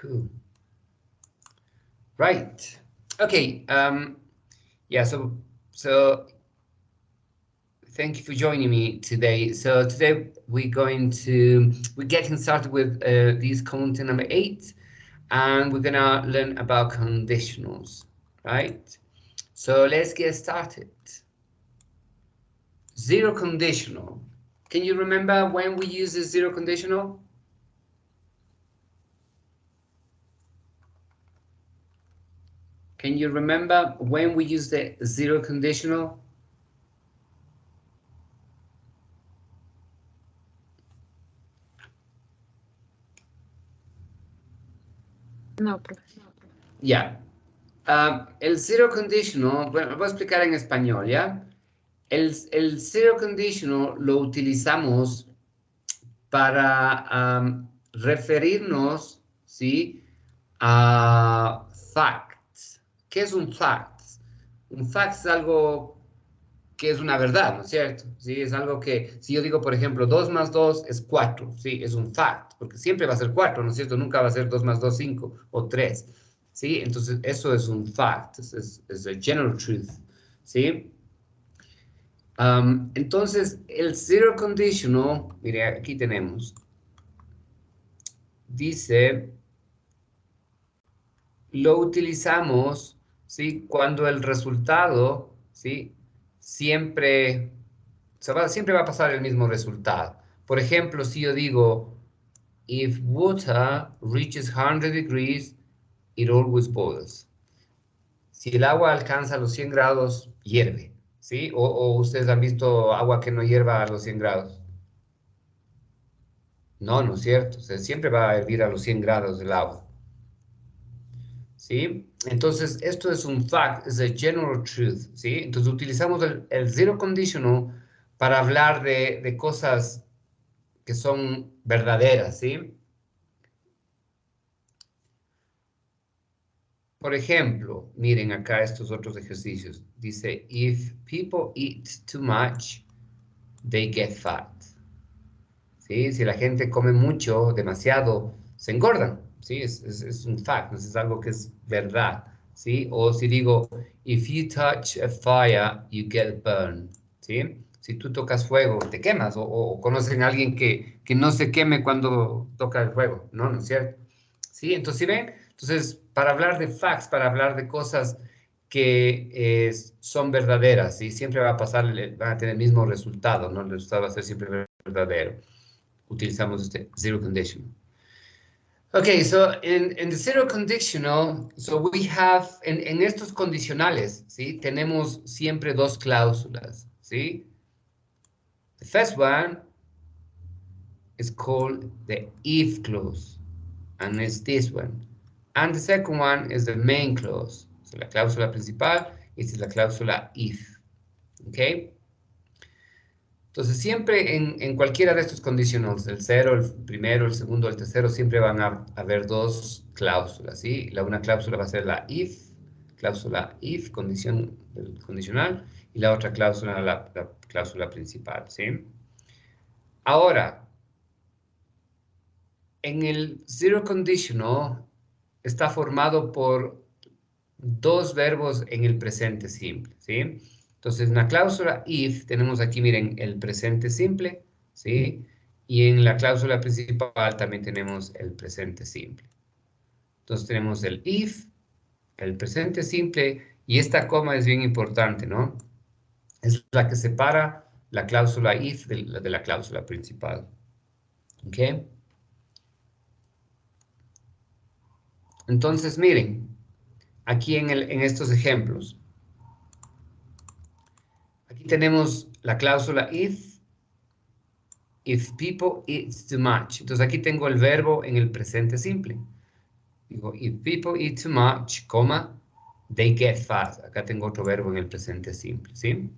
Cool. Right. Okay. Yeah. So thank you for joining me today. So today we're getting started with this content number 8, and we're gonna learn about conditionals, right? So let's get started. Zero conditional. Can you remember when we use the zero conditional? Can you remember when we use the zero conditional? No, profesor. Ya. El zero conditional, bueno, lo voy a explicar en español, ¿ya? El zero conditional lo utilizamos para referirnos, ¿sí? A facts. ¿Qué es un fact? Un fact es algo que es una verdad, ¿no es cierto? ¿Sí? Es algo que, si yo digo, por ejemplo, 2 más 2 es 4, ¿sí? Es un fact, porque siempre va a ser 4, ¿no es cierto? Nunca va a ser 2 más 2, 5 o 3, ¿sí? Entonces, eso es un fact, es a general truth, ¿sí? Entonces, el zero conditional, mire, aquí tenemos, dice, lo utilizamos, ¿sí? Cuando el resultado, ¿sí? Siempre siempre va a pasar el mismo resultado. Por ejemplo, si yo digo, if water reaches 100 degrees, it always boils. Si el agua alcanza los 100 grados, hierve, ¿sí? O ustedes han visto agua que no hierva a los 100 grados. No, no es cierto. O sea, siempre va a hervir a los 100 grados el agua. ¿Sí? Entonces, esto es un fact, es a general truth, ¿sí? Entonces, utilizamos el zero conditional para hablar de cosas que son verdaderas, ¿sí? Por ejemplo, miren acá estos otros ejercicios. Dice, if people eat too much, they get fat. ¿Sí? Si la gente come mucho, demasiado, se engordan, ¿sí? Es un fact, es algo que es verdad, ¿sí? O si digo, if you touch a fire, you get burned, ¿sí? Si tú tocas fuego, te quemas, o conocen a alguien que no se queme cuando toca el fuego, ¿no? ¿No es cierto? ¿Sí? Entonces, ¿sí ven? Entonces, para hablar de facts, para hablar de cosas que son verdaderas, ¿sí? Siempre va a pasar, van a tener el mismo resultado, ¿no? El resultado va a ser siempre verdadero. Utilizamos este zero conditional. Okay, so in the zero conditional, so we have, en estos condicionales, ¿sí? Tenemos siempre dos cláusulas, ¿sí? The first one is called the if clause, and it's this one. And the second one is the main clause. So la cláusula principal, esta es la cláusula if, ¿ok? Entonces, siempre en cualquiera de estos conditionals, el 0, el primero, el segundo, el tercero, siempre van a haber dos cláusulas, ¿sí? Una cláusula va a ser la if, cláusula if, condicional, y la otra cláusula, la cláusula principal, ¿sí? Ahora, en el zero conditional está formado por dos verbos en el presente simple, ¿sí? Entonces, en la cláusula if tenemos aquí, miren, el presente simple, ¿sí? Y en la cláusula principal también tenemos el presente simple. Entonces, tenemos el if, el presente simple, y esta coma es bien importante, ¿no? Es la que separa la cláusula if de la cláusula principal. ¿Ok? Entonces, miren, aquí en estos ejemplos, aquí tenemos la cláusula if people eat too much. Entonces aquí tengo el verbo en el presente simple. Digo, if people eat too much, coma, they get fat. Acá tengo otro verbo en el presente simple, ¿sí?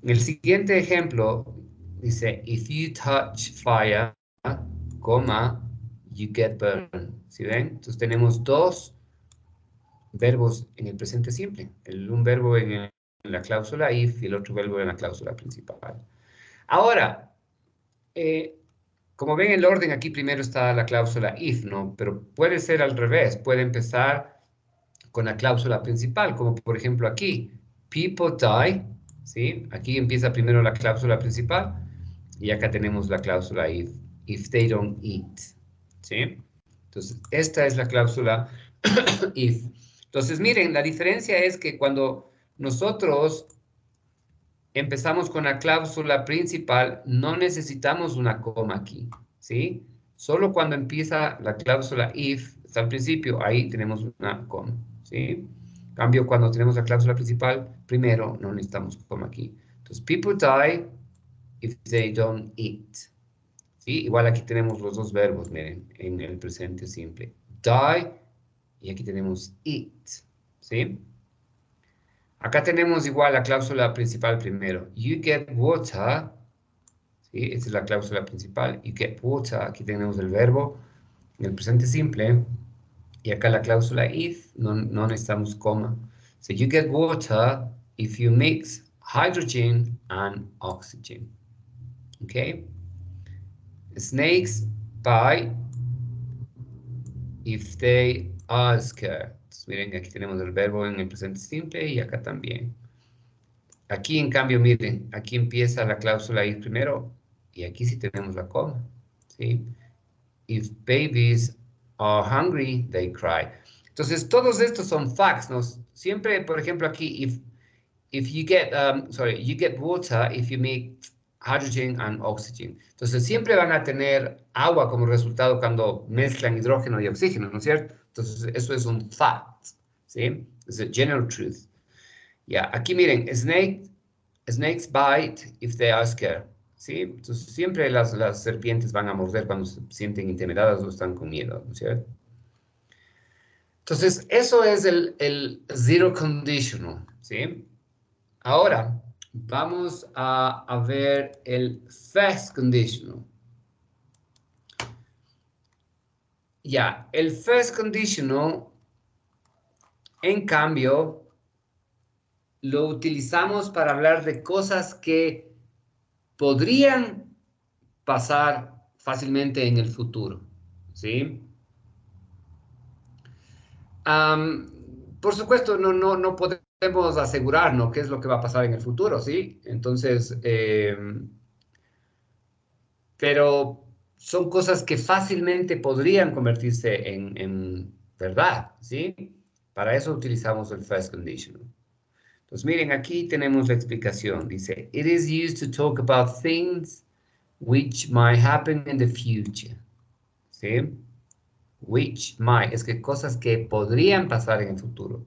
En el siguiente ejemplo dice, if you touch fire, coma, you get burned. ¿Sí ven? Entonces tenemos dos verbos en el presente simple. Un verbo en la cláusula if y el otro verbo en la cláusula principal. Ahora, como ven el orden aquí primero está la cláusula if, ¿no? Pero puede ser al revés, puede empezar con la cláusula principal, como por ejemplo aquí, people die, ¿sí? Aquí empieza primero la cláusula principal y acá tenemos la cláusula if they don't eat, ¿sí? Entonces, esta es la cláusula if. Entonces, miren, la diferencia es que cuando nosotros empezamos con la cláusula principal, no necesitamos una coma aquí, ¿sí? Solo cuando empieza la cláusula if, está al principio, ahí tenemos una coma, ¿sí? En cambio, cuando tenemos la cláusula principal, primero no necesitamos coma aquí. Entonces, people die if they don't eat, ¿sí? Igual aquí tenemos los dos verbos, miren, en el presente simple. Die, y aquí tenemos eat, ¿sí? Acá tenemos igual la cláusula principal primero. You get water, ¿sí? Esta es la cláusula principal. You get water, aquí tenemos el verbo en el presente simple. Y acá la cláusula if, no necesitamos coma. So you get water if you mix hydrogen and oxygen. Okay? Snakes bite if they are scared. Miren, aquí tenemos el verbo en el presente simple y acá también. Aquí, en cambio, miren, aquí empieza la cláusula if primero y aquí sí tenemos la coma, ¿sí? If babies are hungry, they cry. Entonces, todos estos son facts, ¿no? Siempre, por ejemplo, aquí, if you get, you get water if you make hydrogen and oxygen. Entonces, siempre van a tener agua como resultado cuando mezclan hidrógeno y oxígeno, ¿no es cierto? Entonces, eso es un fact, ¿sí? Es a general truth. Ya, aquí miren, snakes bite if they are scared, ¿sí? Entonces, siempre las serpientes van a morder cuando se sienten intimidadas o están con miedo, ¿no es cierto? Entonces, eso es el zero conditional, ¿sí? Ahora, vamos a ver el first conditional. Ya, el first conditional, en cambio, lo utilizamos para hablar de cosas que podrían pasar fácilmente en el futuro, ¿sí? Por supuesto, no podemos asegurarnos qué es lo que va a pasar en el futuro, ¿sí? Entonces, pero son cosas que fácilmente podrían convertirse en verdad, ¿sí? Para eso utilizamos el first conditional. Entonces, miren, aquí tenemos la explicación. Dice, it is used to talk about things which might happen in the future, ¿sí? Which might, es que cosas que podrían pasar en el futuro.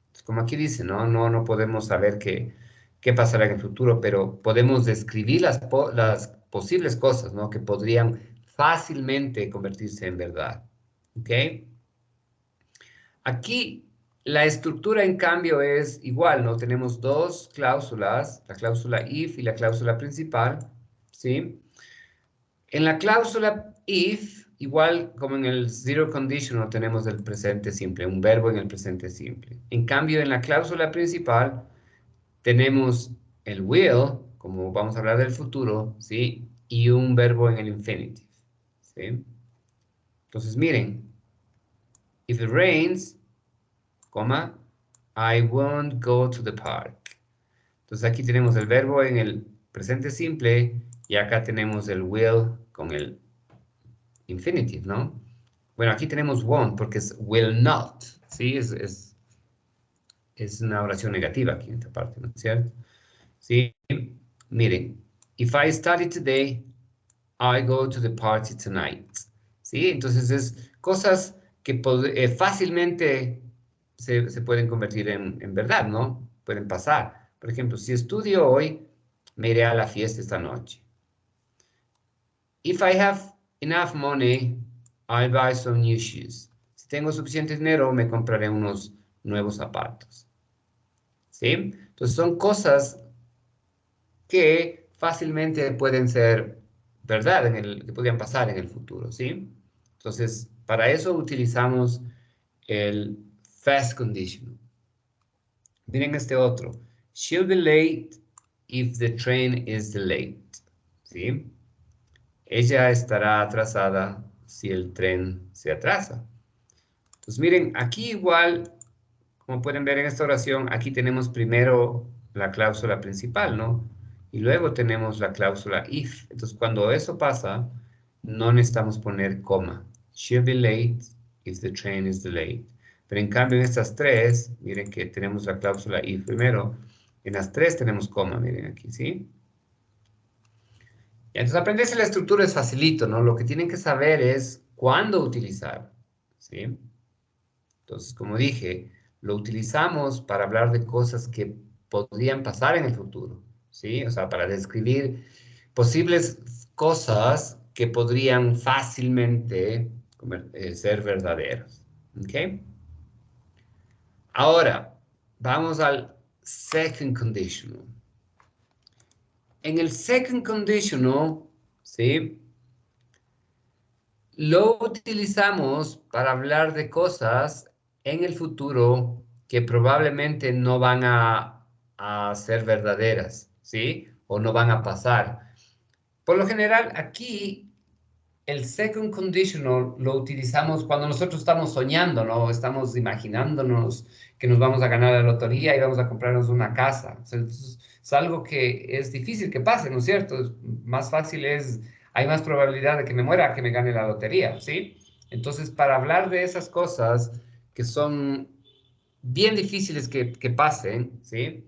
Entonces, como aquí dice, no podemos saber qué pasará en el futuro, pero podemos describir las posibles cosas, ¿no? Que podrían fácilmente convertirse en verdad, ¿ok? Aquí la estructura, en cambio, es igual, ¿no? Tenemos dos cláusulas, la cláusula if y la cláusula principal, ¿sí? En la cláusula if, igual como en el zero conditional, tenemos el presente simple, un verbo en el presente simple. En cambio, en la cláusula principal, tenemos el will, como vamos a hablar del futuro, ¿sí? Y un verbo en el infinitive, ¿sí? Entonces, miren, if it rains, coma, I won't go to the park. Entonces, aquí tenemos el verbo en el presente simple y acá tenemos el will con el infinitive, ¿no? Bueno, aquí tenemos won't porque es will not, ¿sí? Es una oración negativa aquí en esta parte, ¿no es cierto? Sí, miren, if I study today, I go to the party tonight. ¿Sí? Entonces es cosas que fácilmente se pueden convertir en verdad, ¿no? Pueden pasar. Por ejemplo, si estudio hoy, me iré a la fiesta esta noche. If I have enough money, I'll buy some new shoes. Si tengo suficiente dinero, me compraré unos nuevos zapatos. ¿Sí? Entonces son cosas que fácilmente pueden ser verdad, que podrían pasar en el futuro, ¿sí? Entonces, para eso utilizamos el fast conditional. Miren este otro. She'll be late if the train is delayed, ¿sí? ella estará atrasada si el tren se atrasa. Entonces, miren, aquí igual, como pueden ver en esta oración, aquí tenemos primero la cláusula principal, ¿no? Y luego tenemos la cláusula if. Entonces, cuando eso pasa, no necesitamos poner coma. She'll be late if the train is delayed. Pero en cambio, en estas tres, miren que tenemos la cláusula if primero. En las tres tenemos coma, miren aquí, ¿sí? Entonces, aprenderse la estructura es facilito, ¿no? Lo que tienen que saber es cuándo utilizar, ¿sí? Entonces, como dije, lo utilizamos para hablar de cosas que podrían pasar en el futuro, ¿sí? O sea, para describir posibles cosas que podrían fácilmente ser verdaderas, ¿ok? Ahora, vamos al second conditional. En el second conditional, ¿sí? Lo utilizamos para hablar de cosas en el futuro que probablemente no van a ser verdaderas, ¿sí? O no van a pasar. Por lo general, aquí el second conditional lo utilizamos cuando nosotros estamos soñando, ¿no? Estamos imaginándonos que nos vamos a ganar la lotería y vamos a comprarnos una casa. O sea, es algo que es difícil que pase, ¿no es cierto? Más fácil es, hay más probabilidad de que me muera que me gane la lotería, ¿sí? Entonces, para hablar de esas cosas que son bien difíciles que pasen, ¿sí?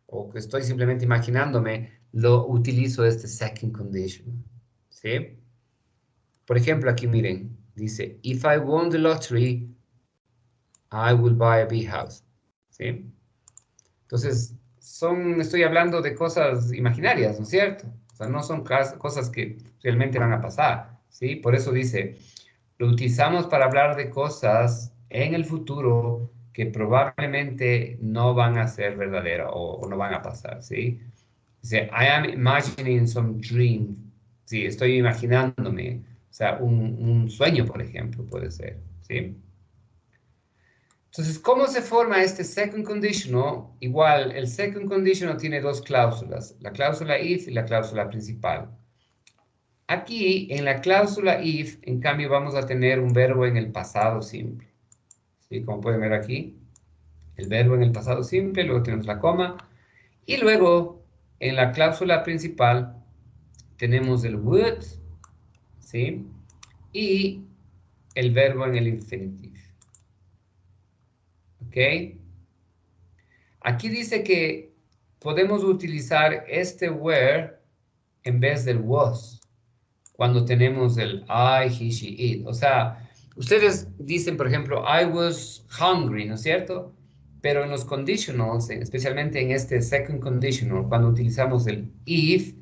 O que estoy simplemente imaginándome, lo utilizo este second conditional, ¿sí? Por ejemplo, aquí miren, dice, if I won the lottery, I will buy a big house. ¿Sí? Entonces, estoy hablando de cosas imaginarias, ¿no es cierto? O sea, no son cosas que realmente van a pasar, ¿sí? Por eso dice, lo utilizamos para hablar de cosas en el futuro que probablemente no van a ser verdaderas o no van a pasar, ¿sí? Dice, I am imagining some dream. Sí, estoy imaginándome. O sea, un sueño, por ejemplo, puede ser, ¿sí? Entonces, ¿cómo se forma este second conditional? Igual, el second conditional tiene dos cláusulas, la cláusula if y la cláusula principal. Aquí, en la cláusula if, en cambio, vamos a tener un verbo en el pasado simple. ¿Sí? Como pueden ver aquí, el verbo en el pasado simple, luego tenemos la coma, y luego, en la cláusula principal, tenemos el would, ¿sí? Y el verbo en el infinitive. ¿Ok? Aquí dice que podemos utilizar este were en vez del was cuando tenemos el I, he, she, it. O sea, ustedes dicen, por ejemplo, I was hungry, ¿no es cierto? Pero en los conditionals, especialmente en este second conditional, cuando utilizamos el if,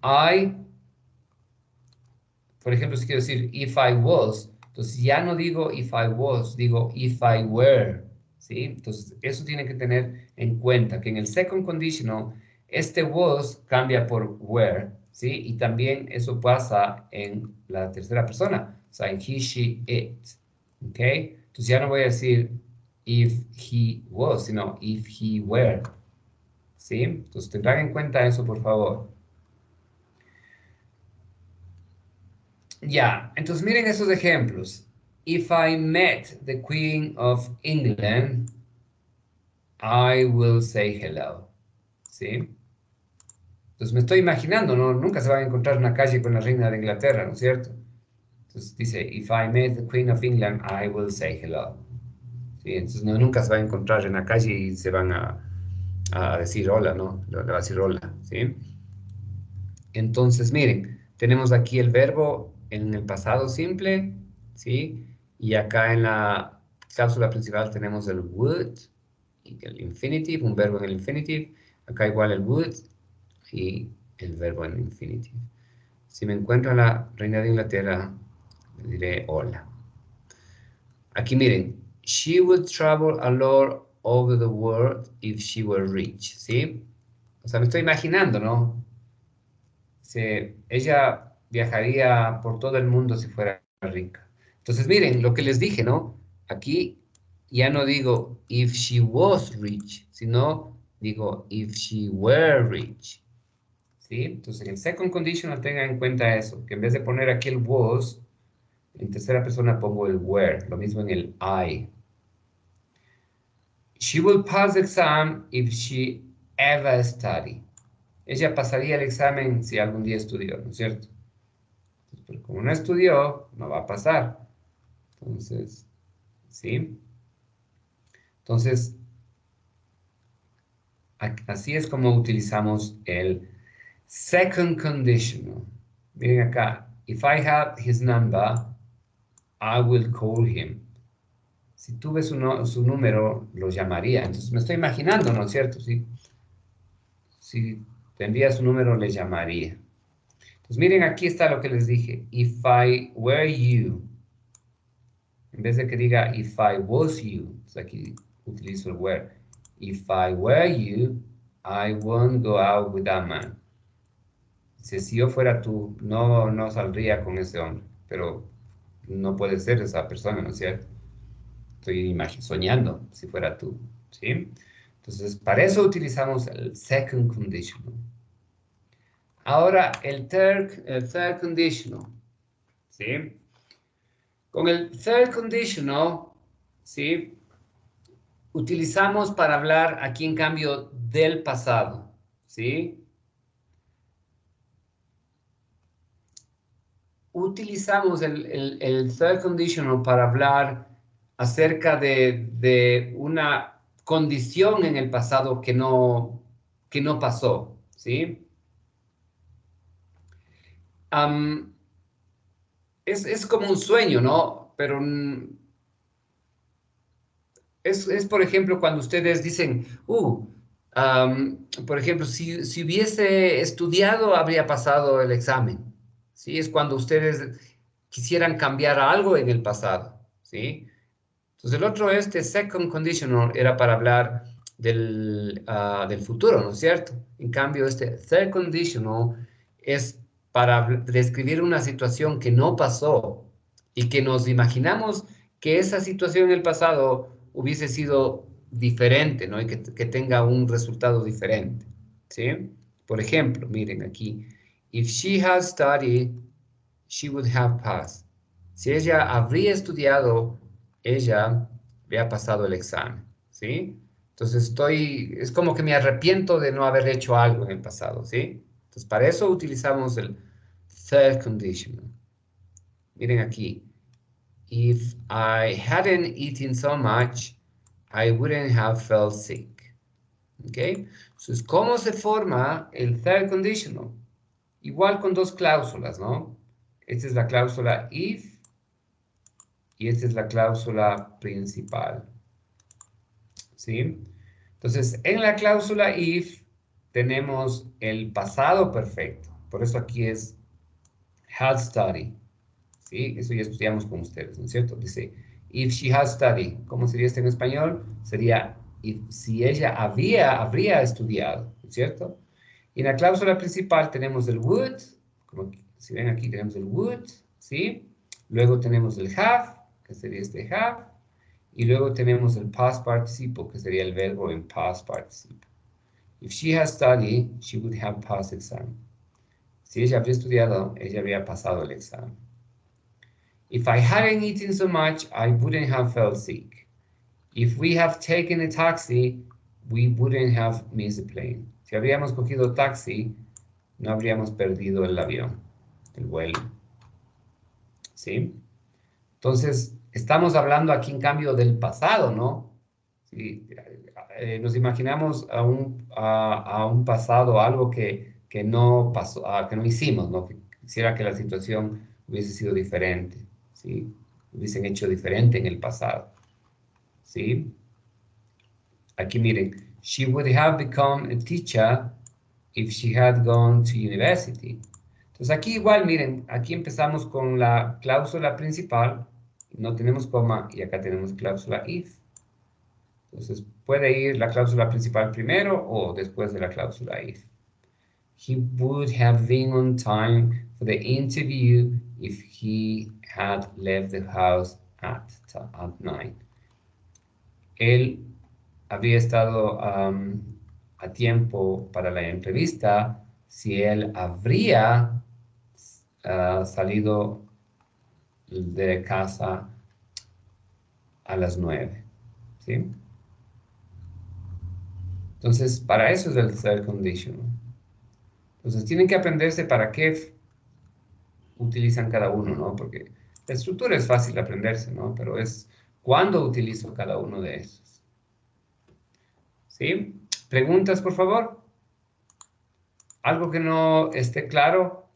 I, por ejemplo, si quiero decir if I was, entonces ya no digo if I was, digo if I were, ¿sí? Entonces eso tienen que tener en cuenta, que en el second conditional, este was cambia por were, ¿sí? Y también eso pasa en la tercera persona, o sea, en he, she, it, ¿ok? Entonces ya no voy a decir if he was, sino if he were, ¿sí? Entonces tendrán en cuenta eso, por favor. Ya, entonces miren esos ejemplos. If I met the Queen of England, I will say hello. ¿Sí? Entonces me estoy imaginando, ¿no? Nunca se van a encontrar en una calle con la reina de Inglaterra, ¿no es cierto? Entonces dice, if I met the Queen of England, I will say hello. ¿Sí? Entonces no, nunca se va a encontrar en la calle y se van a decir hola, ¿no? Le va a decir hola, ¿sí? Entonces, miren, tenemos aquí el verbo en el pasado simple, ¿sí? Y acá en la cláusula principal tenemos el would, y el infinitive, un verbo en el infinitive. Acá igual el would y el verbo en el infinitive. Si me encuentro a la reina de Inglaterra, le diré hola. Aquí miren, she would travel a lot over the world if she were rich, ¿sí? O sea, me estoy imaginando, ¿no? Ella viajaría por todo el mundo si fuera rica. Entonces, miren, lo que les dije, ¿no? Aquí ya no digo if she was rich, sino digo if she were rich. ¿sí? Entonces, en el second conditional tenga en cuenta eso, que en vez de poner aquí el was, en tercera persona pongo el were, lo mismo en el I. She will pass the exam if she ever study. Ella pasaría el examen si algún día estudió, ¿no es cierto? Entonces, pero como no estudió, no va a pasar. Entonces, ¿sí? Entonces, así es como utilizamos el second conditional. Miren acá. If I have his number, I will call him. Si tuve su número, lo llamaría. Entonces me estoy imaginando, ¿no es cierto? Si tendría su número, le llamaría. Entonces miren, aquí está lo que les dije. If I were you. En vez de que diga if I was you. Entonces aquí utilizo el were. If I were you, I won't go out with that man. Si yo fuera tú, no saldría con ese hombre. Pero no puede ser esa persona, ¿no es cierto? Estoy soñando si fuera tú, ¿sí? Entonces, para eso utilizamos el second conditional. Ahora, el third conditional, ¿sí? Con el third conditional, ¿sí? Utilizamos para hablar aquí, en cambio, del pasado, ¿sí? Utilizamos el third conditional para hablar acerca de una condición en el pasado que no pasó, ¿sí? Es como un sueño, ¿no? Pero es, por ejemplo, cuando ustedes dicen, por ejemplo, si hubiese estudiado, habría pasado el examen, ¿sí? Es cuando ustedes quisieran cambiar algo en el pasado, ¿sí? Entonces, el otro, second conditional, era para hablar del futuro, ¿no es cierto? En cambio, este third conditional es para describir una situación que no pasó y que nos imaginamos que esa situación en el pasado hubiese sido diferente, ¿no? Y que tenga un resultado diferente, ¿sí? Por ejemplo, miren aquí, if she had studied, she would have passed. Si ella habría estudiado, ella habría pasado el examen, ¿sí? Entonces es como que me arrepiento de no haber hecho algo en el pasado, ¿sí? Entonces para eso utilizamos el third conditional. Miren aquí. If I hadn't eaten so much, I wouldn't have felt sick. ¿Ok? Entonces, ¿cómo se forma el third conditional? Igual con dos cláusulas, ¿no? Esta es la cláusula if y esta es la cláusula principal. ¿Sí? Entonces, en la cláusula if tenemos el pasado perfecto. Por eso aquí es had studied. ¿Sí? Eso ya estudiamos con ustedes, ¿no es cierto? Dice, if she had studied. ¿Cómo sería esto en español? Sería si ella habría estudiado, ¿no es cierto? Y en la cláusula principal tenemos el would, como si ven aquí tenemos el would, ¿sí? Luego tenemos el have, que sería este have, y luego tenemos el past participle, que sería el verbo en past participle. If she had studied, she would have passed exam. Si ella habría estudiado, ella habría pasado el examen. If I hadn't eaten so much, I wouldn't have felt sick. If we have taken a taxi, we wouldn't have missed the plane. Si habríamos cogido taxi, no habríamos perdido el avión, el vuelo. ¿Sí? Entonces, estamos hablando aquí en cambio del pasado, ¿no? ¿Sí? Nos imaginamos a un pasado, algo que no pasó, que no hicimos, ¿no? Que quisiera que la situación hubiese sido diferente, ¿sí? Hubiesen hecho diferente en el pasado, ¿sí? Aquí miren, she would have become a teacher if she had gone to university. Entonces aquí igual, miren, aquí empezamos con la cláusula principal, no tenemos coma y acá tenemos cláusula if. Entonces puede ir la cláusula principal primero o después de la cláusula if. He would have been on time for the interview if he had left the house at 9. Él habría estado a tiempo para la entrevista si él habría salido de casa a las 9, ¿sí? Entonces, para eso es el third conditional. Entonces, tienen que aprenderse para qué utilizan cada uno, ¿no? Porque la estructura es fácil de aprenderse, ¿no? Pero es cuándo utilizo cada uno de esos. ¿Sí? ¿Preguntas, por favor? ¿Algo que no esté claro?